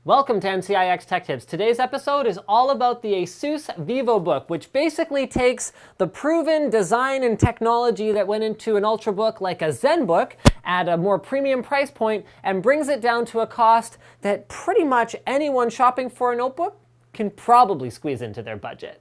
Welcome to NCIX Tech Tips. Today's episode is all about the ASUS Vivobook, which basically takes the proven design and technology that went into an Ultrabook like a ZenBook at a more premium price point and brings it down to a cost that pretty much anyone shopping for a notebook can probably squeeze into their budget.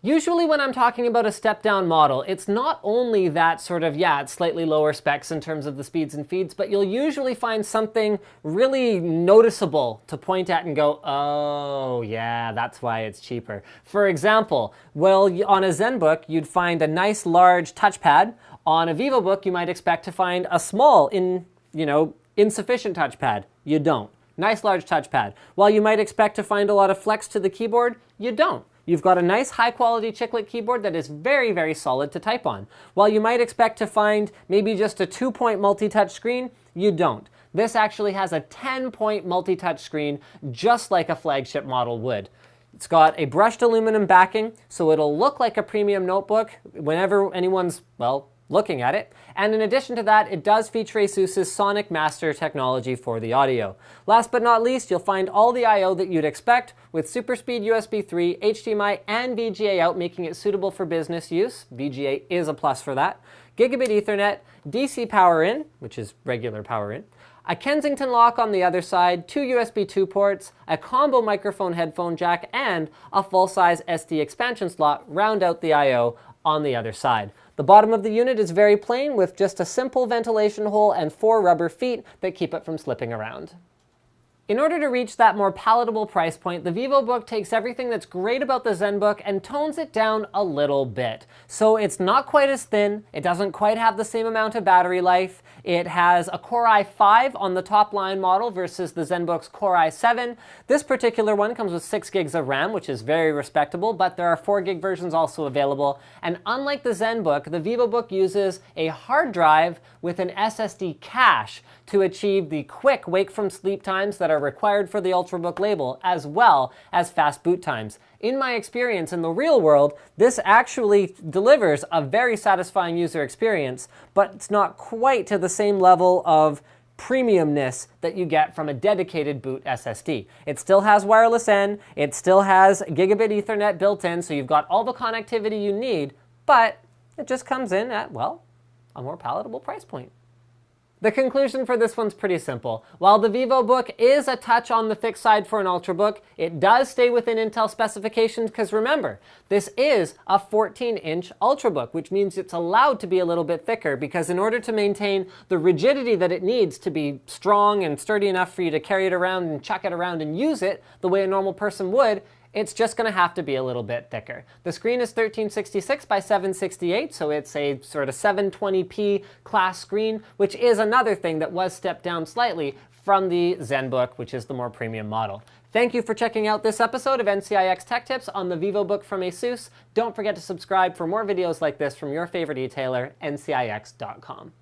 Usually when I'm talking about a step-down model, it's not only that sort of, it's slightly lower specs in terms of the speeds and feeds, but you'll usually find something really noticeable to point at and go, oh yeah, that's why it's cheaper. For example, on a ZenBook, you'd find a nice large touchpad. On a Vivobook, you might expect to find a small, insufficient touchpad. You don't. Nice large touchpad. While you might expect to find a lot of flex to the keyboard, you don't. You've got a nice high-quality chiclet keyboard that is very, very solid to type on. While you might expect to find maybe just a 2-point multi-touch screen, you don't. This actually has a 10-point multi-touch screen, just like a flagship model would. It's got a brushed aluminum backing, so it'll look like a premium notebook whenever anyone's, looking at it. And in addition to that, it does feature ASUS's Sonic Master technology for the audio. Last but not least, you'll find all the I/O that you'd expect with super speed USB 3, HDMI, and VGA out, making it suitable for business use. VGA is a plus for that. Gigabit Ethernet, DC power in, which is regular power in, a Kensington lock on the other side, 2 USB 2 ports, a combo microphone headphone jack, and a full-size SD expansion slot round out the I/O on the other side. The bottom of the unit is very plain with just a simple ventilation hole and 4 rubber feet that keep it from slipping around. In order to reach that more palatable price point, the Vivobook takes everything that's great about the ZenBook and tones it down a little bit. So it's not quite as thin, it doesn't quite have the same amount of battery life, it has a Core i5 on the top line model versus the ZenBook's Core i7. This particular one comes with 6 gigs of RAM, which is very respectable, but there are 4 gig versions also available. And unlike the ZenBook, the Vivobook uses a hard drive with an SSD cache to achieve the quick wake from sleep times that are required for the Ultrabook label, as well as fast boot times. In my experience in the real world, this actually delivers a very satisfying user experience, but it's not quite to the same level of premiumness that you get from a dedicated boot SSD. It still has wireless N, it still has gigabit Ethernet built in, so you've got all the connectivity you need, but it just comes in at, a more palatable price point. The conclusion for this one's pretty simple. While the Vivobook is a touch on the thick side for an Ultrabook, it does stay within Intel specifications because remember, this is a 14-inch Ultrabook, which means it's allowed to be a little bit thicker because in order to maintain the rigidity that it needs to be strong and sturdy enough for you to carry it around and chuck it around and use it the way a normal person would, it's just going to have to be a little bit thicker. The screen is 1366 by 768, so it's a sort of 720p class screen, which is another thing that was stepped down slightly from the ZenBook, which is the more premium model. Thank you for checking out this episode of NCIX Tech Tips on the Vivobook from ASUS. Don't forget to subscribe for more videos like this from your favorite e-tailer, ncix.com.